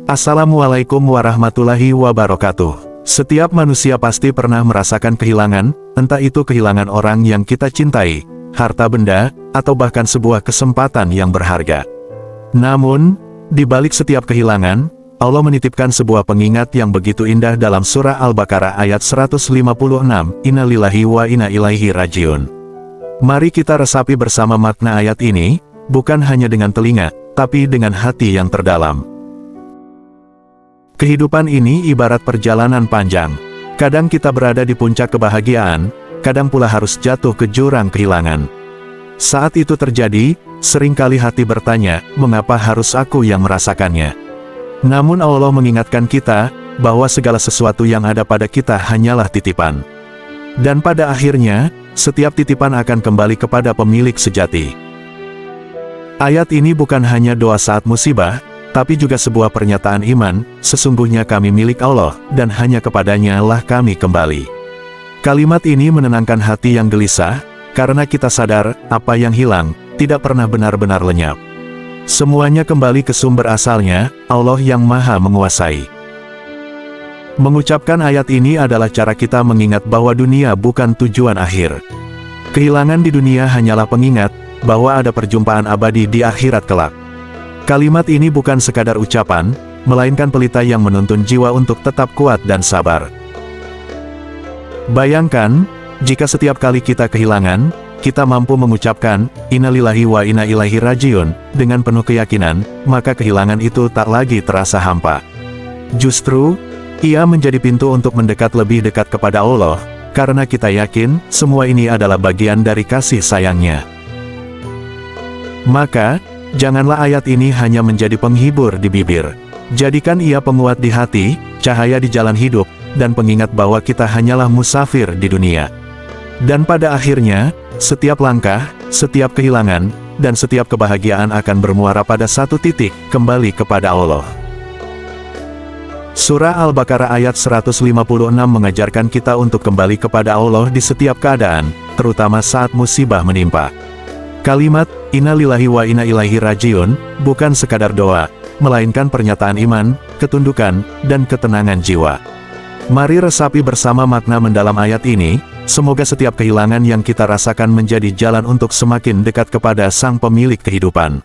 Assalamualaikum warahmatullahi wabarakatuh. Setiap manusia pasti pernah merasakan kehilangan, entah itu kehilangan orang yang kita cintai, harta benda, atau bahkan sebuah kesempatan yang berharga. Namun, di balik setiap kehilangan, Allah menitipkan sebuah pengingat yang begitu indah dalam surah Al-Baqarah ayat 156, Innalillahi wa inna ilaihi rajiun. Mari kita resapi bersama makna ayat ini, bukan hanya dengan telinga, tapi dengan hati yang terdalam. Kehidupan ini ibarat perjalanan panjang. Kadang kita berada di puncak kebahagiaan, kadang pula harus jatuh ke jurang kehilangan. Saat itu terjadi, seringkali hati bertanya, mengapa harus aku yang merasakannya? Namun Allah mengingatkan kita, bahwa segala sesuatu yang ada pada kita hanyalah titipan. Dan pada akhirnya, setiap titipan akan kembali kepada pemilik sejati. Ayat ini bukan hanya doa saat musibah, tapi juga sebuah pernyataan iman, sesungguhnya kami milik Allah, dan hanya kepadanya lah kami kembali. Kalimat ini menenangkan hati yang gelisah, karena kita sadar, apa yang hilang, tidak pernah benar-benar lenyap. Semuanya kembali ke sumber asalnya, Allah yang Maha Menguasai. Mengucapkan ayat ini adalah cara kita mengingat bahwa dunia bukan tujuan akhir. Kehilangan di dunia hanyalah pengingat, bahwa ada perjumpaan abadi di akhirat kelak. Kalimat ini bukan sekadar ucapan, melainkan pelita yang menuntun jiwa untuk tetap kuat dan sabar. Bayangkan, jika setiap kali kita kehilangan, kita mampu mengucapkan, Innalillahi wa inna ilaihi rajiun, dengan penuh keyakinan, maka kehilangan itu tak lagi terasa hampa. Justru, ia menjadi pintu untuk mendekat lebih dekat kepada Allah, karena kita yakin, semua ini adalah bagian dari kasih sayangnya. Maka, janganlah ayat ini hanya menjadi penghibur di bibir. Jadikan ia penguat di hati, cahaya di jalan hidup, dan pengingat bahwa kita hanyalah musafir di dunia. Dan pada akhirnya, setiap langkah, setiap kehilangan, dan setiap kebahagiaan akan bermuara pada satu titik, kembali kepada Allah. Surah Al-Baqarah ayat 156 mengajarkan kita untuk kembali kepada Allah di setiap keadaan, terutama saat musibah menimpa. Kalimat, Innalillahi wa inna ilaihi rajiun, bukan sekadar doa, melainkan pernyataan iman, ketundukan, dan ketenangan jiwa. Mari resapi bersama makna mendalam ayat ini, semoga setiap kehilangan yang kita rasakan menjadi jalan untuk semakin dekat kepada Sang Pemilik kehidupan.